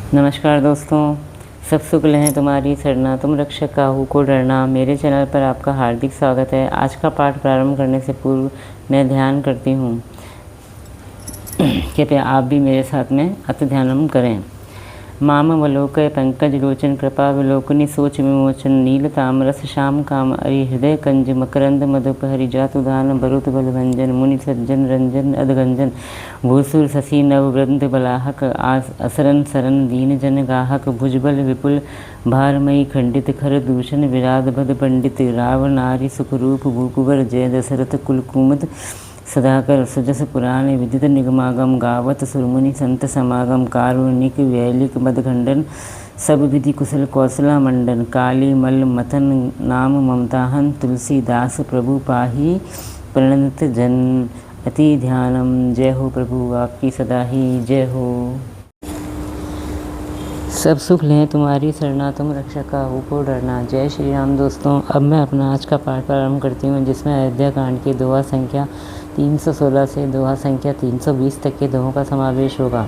नमस्कार दोस्तों, सब सुख हैं तुम्हारी सरना, तुम रक्षक काहू को डरना। मेरे चैनल पर आपका हार्दिक स्वागत है। आज का पाठ प्रारंभ करने से पूर्व मैं ध्यान करती हूँ, कृपया आप भी मेरे साथ में अति ध्यानम करें। माम वलोकय पंकज लोचन कृपा विलोकनी सोच विमोचन नील तामरस श्याम काम अरि हृदय कंज मकरंद मधुप हरिजातुदान बरुत बलभंजन मुनि सज्जन रंजन अधगंजन भूसुर शशि नव वृंद बलाहक असरन सरन दीन जन गाहक भुजबल विपुल भारमयी खंडित खर दूषण विराध भद पंडित राव नारी सुखरूप भूकुवर जय दशरथ कुलकुमद सदाकर सुजस पुराण विदित निगमागम गावत सुरमुनि संत समागम कारुणिक वैलिक मदखंडन सब विधि कुशल कौशला मंडन काली मल मथन नाम ममताहन तुलसीदास प्रभु पाही प्रणत जन अति ध्यानम। जय हो प्रभु आपकी सदा ही जय हो। सब सुख लें तुम्हारी सरना, तुम रक्षक काहू को डरना। जय श्री राम। दोस्तों, अब मैं अपना आज का पाठ प्रारंभ करती हूँ, जिसमें अयोध्या कांड के दोहा संख्या 316 से दोहा संख्या 320 तक के दोहों का समावेश होगा।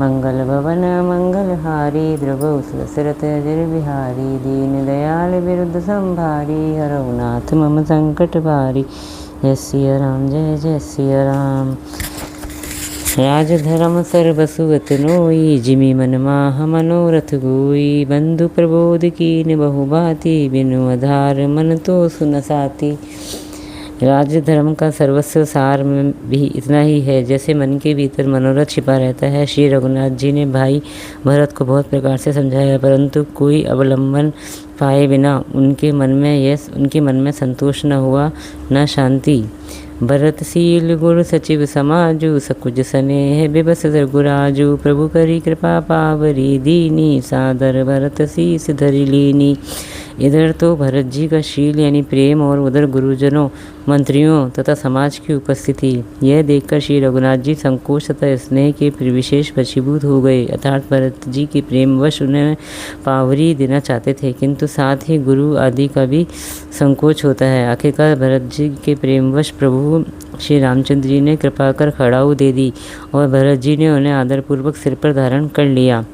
मंगल भवन मंगलहारी द्रवौ दशरथ अजर बिहारी दीन दयाल विरुद्ध संभारी हरहुनाथ मम संकट भारी। जय सिया राम, जय जय सिया राम। राजधर्म सर्वसुवत नोई जिमि मन माह मनोरथ गोई बंधु प्रबोध कीन बहुभांति बिनु आधार मन तो सुन साथी। राजधर्म का सर्वस्व सार में भी इतना ही है जैसे मन के भीतर मनोरथ छिपा रहता है। श्री रघुनाथ जी ने भाई भरत को बहुत प्रकार से समझाया, परंतु कोई अवलंबन पाए बिना उनके मन में संतोष न हुआ, न शांति। भरतशील गुर सचिव समाजु सकुज स्नेह बिबस गुराजु प्रभु करी कृपा पावरी दीनी सादर भरत शीस धरि लीनी। इधर तो भरत जी का शील यानी प्रेम और उधर गुरुजनों, मंत्रियों तथा समाज की उपस्थिति। यह देखकर श्री रघुनाथ जी संकोच तथा स्नेह के विशेष वशीभूत हो गए, अर्थात भरत जी के प्रेमवश उन्हें पावरी देना चाहते थे, किंतु साथ ही गुरु आदि का भी संकोच होता है। आखिरकार भरत जी के प्रेमवश प्रभु श्री रामचंद्र जी ने कृपा कर खड़ाऊ दे दी और भरत जी ने उन्हें आदरपूर्वक सिर पर धारण कर लिया।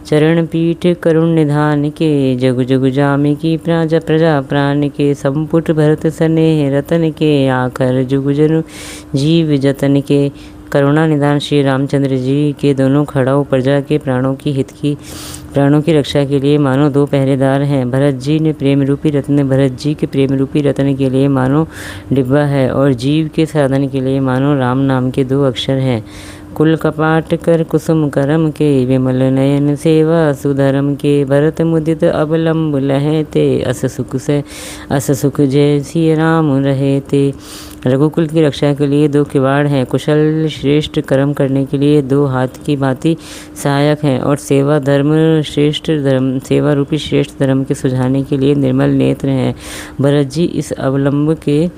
चरण पीठ करुण निधान के जगु जगु जामे की प्रजा प्राण के संपुट भरत स्नेह रतन के आखर जुगु जनु जीव जतन के। करुणा निधान श्री रामचंद्र जी के दोनों खड़ाऊ प्रजा के प्राणों की रक्षा के लिए मानो दो पहरेदार हैं। भरत जी के प्रेम रूपी रत्न के लिए मानो डिब्बा है और जीव के साधन के लिए मानो राम नाम के 2 अक्षर हैं। कुल कपाट कर कुसुम करम के विमल नयन सेवा सुधर्म के भरत मुदित अवलंब लहते अस सुख जय सिया राम रहते। रघुकुल की रक्षा के लिए 2 किवाड़ हैं, कुशल श्रेष्ठ कर्म करने के लिए 2 हाथ की भांति सहायक हैं और सेवा रूपी श्रेष्ठ धर्म के सुझाने के लिए निर्मल नेत्र हैं। भरत जी इस अवलंब के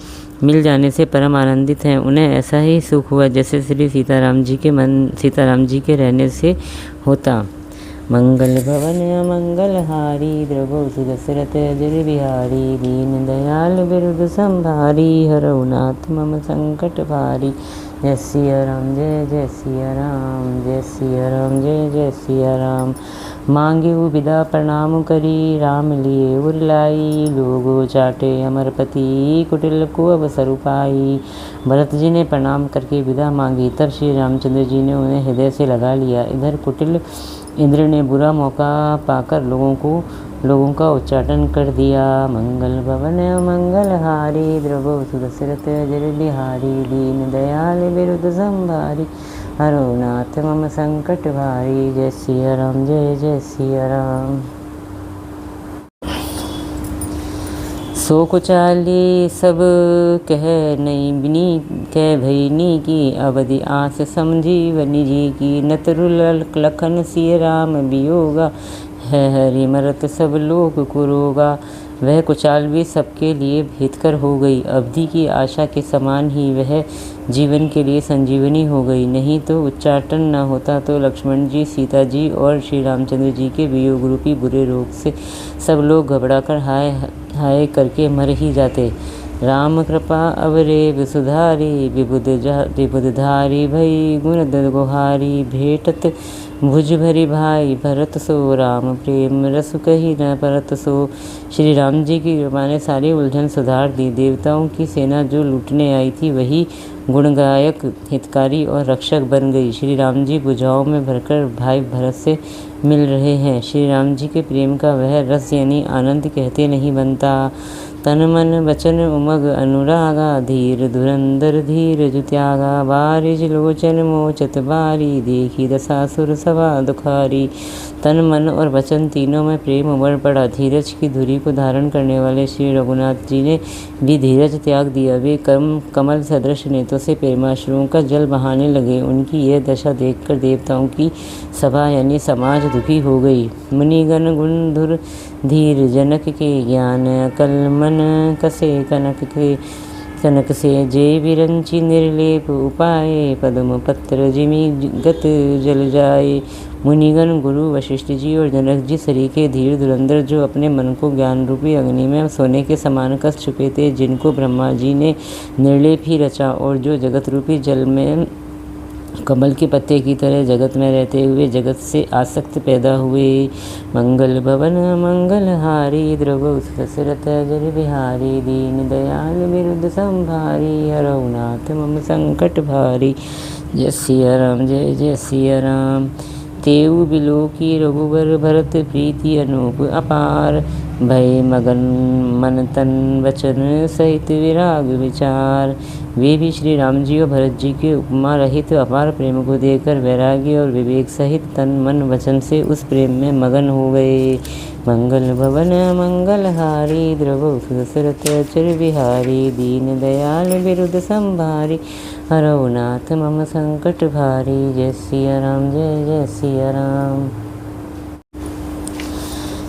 मिल जाने से परम आनंदित हैं। उन्हें ऐसा ही सुख हुआ जैसे श्री सीताराम जी के रहने से होता। मंगल भवन मंगल हारी द्रवौ दशरथ अजर बिहारी दीन दयाल विरुद्ध संभारी हरहुनाथ मम संकट भारी। जय सिया राम, जय जय सिया राम, जय सिया राम, जय जय सिया राम। मांगे विदा प्रणाम करी राम लिए उरलाई लोगो चाटे अमरपति कुटिल को अवसर पाई। भरत जी ने प्रणाम करके विदा मांगी, तब श्री रामचंद्र जी ने उन्हें हृदय से लगा लिया। इधर कुटिल इंद्र ने बुरा मौका पाकर लोगों का उच्चाटन कर दिया। मंगल भवन मंगल हारी द्रवौ दशरथ अजर बिहारी दीन दयाल विरुद्ध संभारी हरहुनाथ मम संकट भारी। जय सिया राम, जय जय सिया राम। सो कुचाली सब कह नहीं बिनी कह भईनी की अवधि आस समझीवनी जी की नतरुल लखन सिया राम वियोगा है हरि मरत सब लोग कुरोगा। वह कुचाल भी सबके लिए हितकर हो गई, अवधि की आशा के समान ही वह जीवन के लिए संजीवनी हो गई। नहीं तो उच्चाटन न होता तो लक्ष्मण जी, सीता जी और श्री रामचंद्र जी के वियोग रूपी बुरे रोग से सब लोग घबराकर हाय हाय करके मर ही जाते। राम कृपा अवरे सुधारी विबुध धारी भई गुण गुहारी भेटत भुज भरी भाई भरत सो, राम प्रेम रस कही न परत सो। श्री राम जी की कृपा ने सारी उलझन सुधार दी। देवताओं की सेना जो लूटने आई थी वही गुणगायक, हितकारी और रक्षक बन गई। श्री राम जी भुजाओं में भरकर भाई भरत से मिल रहे हैं। श्री राम जी के प्रेम का वह रस यानी आनंद कहते नहीं बनता। तन मन वचन उमग अनुरागा, धीर धुरंधर धीर जु त्यागा। बारिज लोचन मोचत बारी, देखी दशासुर सभा दुखारी। तन मन और वचन तीनों में प्रेम उमड़ पड़ा। धीरज की धुरी को धारण करने वाले श्री रघुनाथ जी ने भी धीरज त्याग दिया। वे कमल सदृश नेत्रों से प्रेमाश्रुओं का जल बहाने लगे। उनकी यह दशा देखकर देवताओं की सभा यानी समाज दुखी हो गई। मुनिगण गुणधुर धीर जनक के ज्ञान, अकल मन कसे कनक से। जय विरंची निर्लेप उपाय, पद्म पत्र जिमि गत जल जाए। मुनिगण गुरु वशिष्ठ जी और जनक जी सरीखे धीर धुरंधर, जो अपने मन को ज्ञान रूपी अग्नि में सोने के समान कस चुके थे, जिनको ब्रह्मा जी ने निर्लेप ही रचा और जो जगत रूपी जल में कमल के पत्ते की तरह जगत में रहते हुए जगत से आसक्त पैदा हुए। मंगल भवन मंगल हारी, द्रवौ दशरथ जर बिहारी। दीन दयाल विरुद्ध संभारी, हरौ नाथ मम संकट भारी। जय सिया राम, जय जय सिया राम। तेऊ बिलो की रघुवर भरत, प्रीति अनूप अपार। भय मगन मन तन वचन, सहित विराग विचार। वे भी श्री राम जी और भरत जी के उपमा रहित अपार प्रेम को देखकर वैराग्य और विवेक सहित तन मन वचन से उस प्रेम में मगन हो गए। मंगल भवन मंगल हारी, द्रवौ दशरथ चर बिहारी। दीन दयाल विरुद्ध संभारी, हरौ नाथ मम संकट भारी। जय सिया राम, जय जय सिया राम।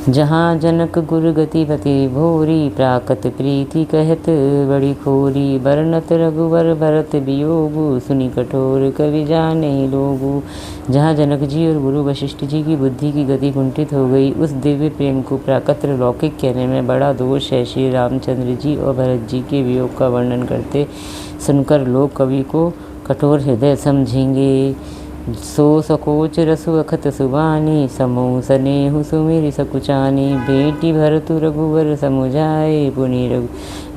जहाँ जनक गुर गतिपति भोरी, प्राकत प्रीति कहत बड़ी खोरी। बरनत रघुवर भरत वियोगु, सुनि कठोर कवि जाने लोगु। जहाँ जनक जी और गुरु वशिष्ठ जी की बुद्धि की गति कुंठित हो गई, उस दिव्य प्रेम को प्राकत्र लौकिक कहने में बड़ा दोष है। श्री रामचंद्र जी और भरत जी के वियोग का वर्णन करते सुनकर लोग कवि को कठोर हृदय समझेंगे। सो सकोच रसु अखत सुबानी, समूह सनेहु सुमिरि सकुचानी। बेटी भरतु रघुवर समुझाए, पुनि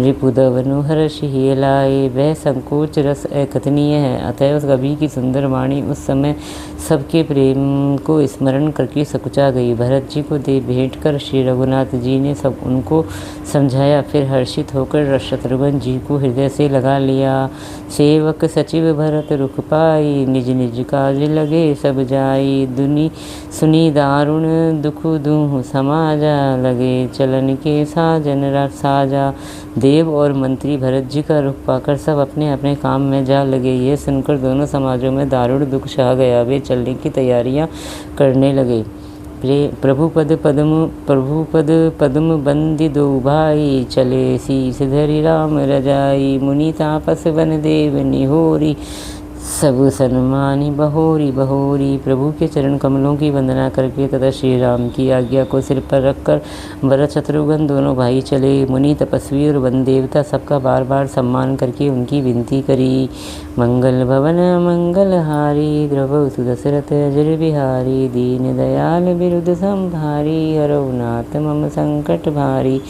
रिपुदवनु हर्ष ही लाए। वह संकोच रस अकथनीय है, अतः उस कवि की सुंदर वाणी उस समय सबके प्रेम को स्मरण करके सकुचा गई। भरत जी को दे भेंट कर श्री रघुनाथ जी ने सब उनको समझाया, फिर हर्षित होकर शत्रुघ्न जी को हृदय से लगा लिया। सेवक सचिव भरत रुख पाई, निज निज काज लगे सब जाई। दुनि सुनी दारुण दुख दूह समाजा, लगे चलन के साजन साजा। देव और मंत्री भरत जी का रुख पाकर सब अपने अपने काम में जा लगे। यह सुनकर दोनों समाजों में दारुण दुख छा गया। वे चलने की तैयारियां करने लगे। प्रभु पद पद्म बंदी दो भाई, चले शीस धरि राम रजाई। मुनि तापस वन देव निहोरी, सब सन्मानी बहोरी बहोरी। प्रभु के चरण कमलों की वंदना करके तथा श्री राम की आज्ञा को सिर पर रखकर भरत शत्रुघ्न दोनों भाई चले। मुनि तपस्वी और वन देवता सबका बार बार सम्मान करके उनकी विनती करी। मंगल भवन मंगल हारी, द्रवौ दशरथ अजर बिहारी। दीन दयाल विरुद्ध संभारी, हरौ नाथ मम संकट भारी।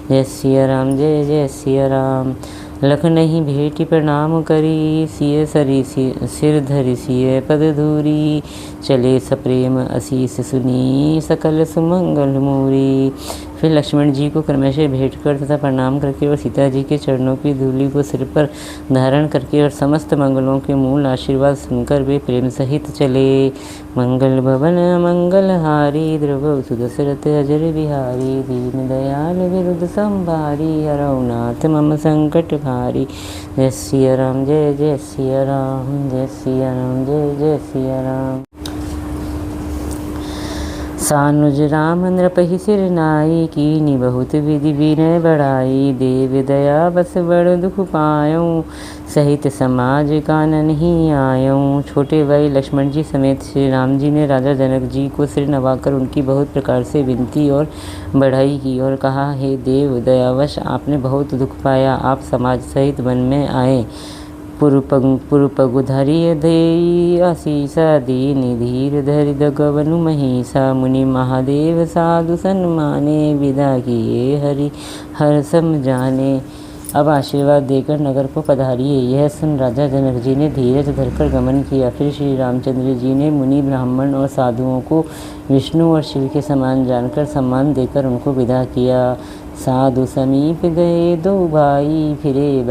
जय सिया राम, जय जय सिया राम। लख नहीं भेटी प्रणाम करी, सिय सरी सिर धरि सिय पद धूरी। चले सप्रेम असीस सुनी, सकल सुमंगल मूरी। फिर लक्ष्मण जी को क्रमशः भेंट कर तथा प्रणाम करके और सीता जी के चरणों की धूलि को सिर पर धारण करके और समस्त मंगलों के मूल आशीर्वाद सुनकर वे प्रेम सहित चले। मंगल भवन मंगल हारी, द्रवौ दशरथ अजर बिहारी। दीन दयाल विरुद्ध संभारी, हरौ नाथ मम संकट भारी। जय सिया राम, जय जय सिया राम। जय सिया राम, जय जय सिया राम। सानुज राम नृपहि सिर नाई, कीनी बहुत विधि विनय बढ़ाई। देव दया बस बड़ दुख पायऊँ, सहित समाज कानन ही आयऊँ। छोटे भाई लक्ष्मण जी समेत श्री राम जी ने राजा जनक जी को सिर नवाकर उनकी बहुत प्रकार से विनती और बढ़ाई की और कहा, हे देव दयावश आपने बहुत दुख पाया, आप समाज सहित वन में आए। पुरुपगुधरि धेयि आशीषा दीन धीर धरि दगवनु महिषा मुनि महादेव साधु सन्माने विदा किए हरि हर सम जाने। अब आशीर्वाद देकर नगर को पधारिए। यह सुन राजा जनक जी ने धीरज धरकर गमन किया। फिर श्री रामचंद्र जी ने मुनि ब्राह्मण और साधुओं को विष्णु और शिव के समान जानकर सम्मान देकर उनको विदा किया। साधु समीप गए दो भाई फिरे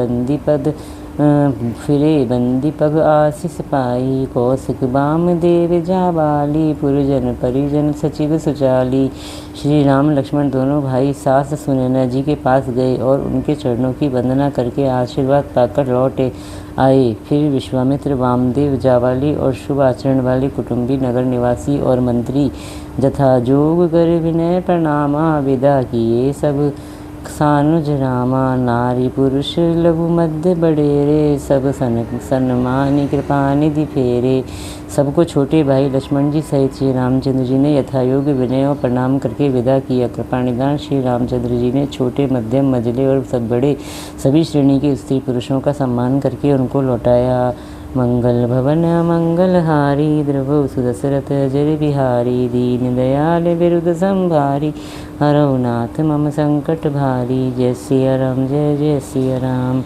बंदी पग आशीष पाई। कौशिक बाम देव जाबाली पुरजन परिजन सचिव सुचाली। श्री राम लक्ष्मण दोनों भाई सास सुनैना जी के पास गए और उनके चरणों की वंदना करके आशीर्वाद पाकर लौटे आए। फिर विश्वामित्र वामदेव जाबाली और शुभ आचरण वाले कुटुंबी नगर निवासी और मंत्री जथा जोग कर विनय प्रणामा विदा किए सब। सानुज रामा नारी पुरुष लघु मध्य बड़ेरे सब सन्मानी कृपा निधि फेरे। सबको छोटे भाई लक्ष्मण जी सहित श्री रामचंद्र जी ने यथायोग्य विनय और प्रणाम करके विदा किया। कृपा निदान श्री रामचंद्र जी ने छोटे मध्यम मझले और सब बड़े सभी श्रेणी के स्त्री पुरुषों का सम्मान करके उनको लौटाया। मंगल भवन मंगलहारी द्रवौ सुदशरथ जर बिहारी। दीन दयाल विरुद्ध संभारी हरौ नाथ मम संकट भारी। जय सिया राम जय जय सिया राम।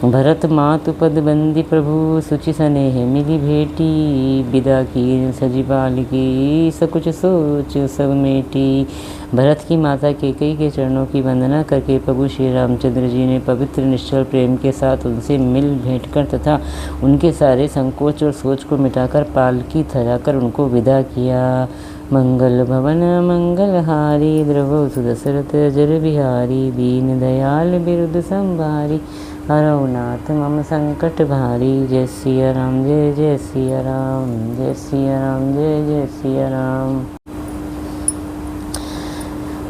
भरत मातु पद बंदी प्रभु सुचि स्नेह मिली भेटी। विदा की सजी बालिकी सकुच सोच सब मेटी। भरत की माता कैकेयी के चरणों की वंदना करके प्रभु श्री रामचंद्र जी ने पवित्र निश्चल प्रेम के साथ उनसे मिल भेंट कर तथा उनके सारे संकोच और सोच को मिटाकर पालकी थराकर उनको विदा किया। मंगल भवन मंगलहारी द्रवौ सुदशरथ जर बिहारी। दीन दयाल बिरुद संभारी हरौ नाथ मम संकट भारी। जय सिया राम जय जय सिया राम। जय सिया राम जय जय सिया राम।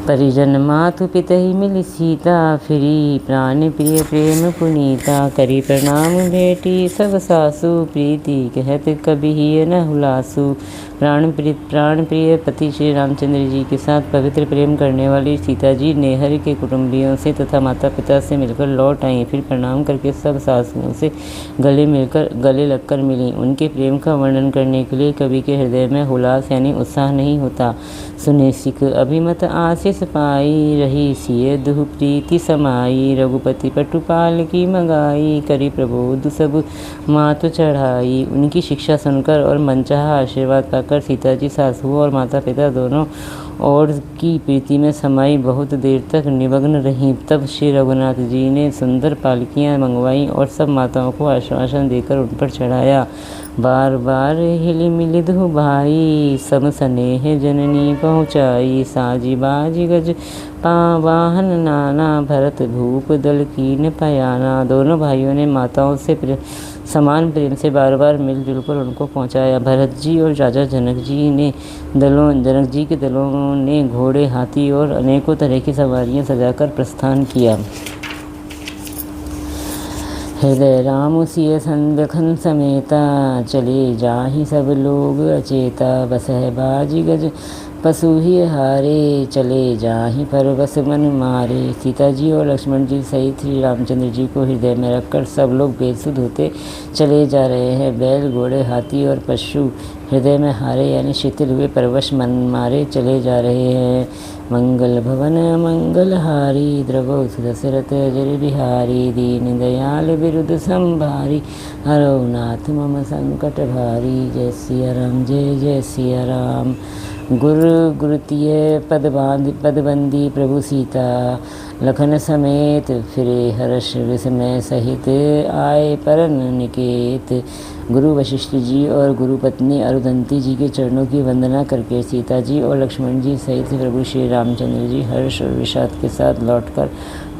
परिजन मातु पितहि मिली सीता। फिरी प्राण प्रिय प्रेम पुनीता। करी प्रणाम भेटी सब सासु। प्रीति कहत कबि न हुलासु। प्राण प्रिय पति श्री रामचंद्र जी के साथ पवित्र प्रेम करने वाली सीता जी नेहर के कुटुंबियों से तथा माता पिता से मिलकर लौट आई। फिर प्रणाम करके सब सासुओं से गले लगकर मिली। उनके प्रेम का वर्णन करने के लिए कवि के हृदय में हुलास यानी उत्साह नहीं होता। सुने सिख अभिमत आशीष पाई। रही सिय दुह प्रीति समाई। रघुपति पटुपाल की मंगाई। करी प्रबोध सब मातु चढ़ाई। उनकी शिक्षा सुनकर और मनचाहा आशीर्वाद पाकर सीता जी सासुओं और माता पिता दोनों और की प्रीति में समाई बहुत देर तक निमग्न रहीं। तब श्री रघुनाथ जी ने सुंदर पालकियां मंगवाई और सब माताओं को आश्वासन देकर उन पर चढ़ाया। बार बार हिली मिली दो भाई। सम स्नेह जननी पहुँचाई। साजी बाजी गज वाहन नाना। भरत भूप दल कीन पयाना। दोनों भाइयों ने माताओं से समान प्रेम से बार बार मिलजुल कर उनको पहुँचाया। भरत जी और राजा जनक जी के दलों ने घोड़े हाथी और अनेकों तरह की सवारियां सजाकर प्रस्थान किया। हृदय राम सिय संदखन समेता। चले जाहि सब लोग अचेता। बसह बाजी गज पशु ही हारे। चले जाहि परवश मन मारे। सीता जी और लक्ष्मण जी सहित श्री रामचंद्र जी को हृदय में रखकर सब लोग बेसुध होते चले जा रहे हैं। बैल घोड़े हाथी और पशु हृदय में हारे यानी शिथिल हुए परवश मन मारे चले जा रहे हैं। मंगल भवन मंगलहारी द्रवौ सुदशरथ जर बिहारी। दीन दयाल बिरुद संभारी हरौ नाथ मम संकट भारी। जय सिया राम जय जय सिया राम। गुरुतीय पदबंदी प्रभु सीता। लखन समेत फिरे हर्ष विस्मय सहित। आए परन निकेत। गुरु वशिष्ठ जी और गुरु पत्नी अरुधंती जी के चरणों की वंदना करके सीता जी और लक्ष्मण जी सहित प्रभु श्री रामचंद्र जी हर्ष और विषाद के साथ लौटकर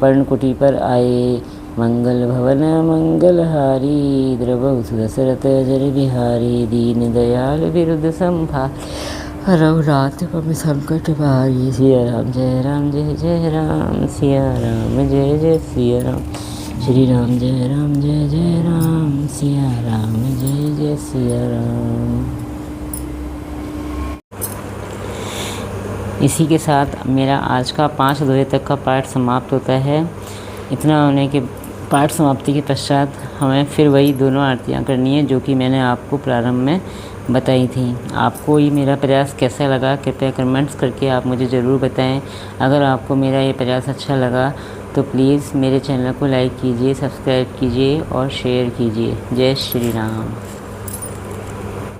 पर्णकुटी पर आए। मंगल भवन मंगलहारी द्रवौ सुदशरथ जर बिहारी। दीन दयाल बिरुद संभार हरौ नाथ मम संकट भारी। सिया राम जय जय राम। सिया राम जय जय सिया राम। श्री राम जय राम। सिया राम जय जय सिया राम। इसी के साथ मेरा आज का 5 अध्याय तक का पाठ समाप्त होता है। इतना होने के पाठ समाप्ति के पश्चात हमें फिर वही दोनों आरतियाँ करनी है जो कि मैंने आपको प्रारंभ में बताई थी। आपको ये मेरा प्रयास कैसा लगा कृपया कमेंट्स करके आप मुझे ज़रूर बताएं। अगर आपको मेरा ये प्रयास अच्छा लगा तो प्लीज़ मेरे चैनल को लाइक कीजिए, सब्सक्राइब कीजिए और शेयर कीजिए। जय श्री राम।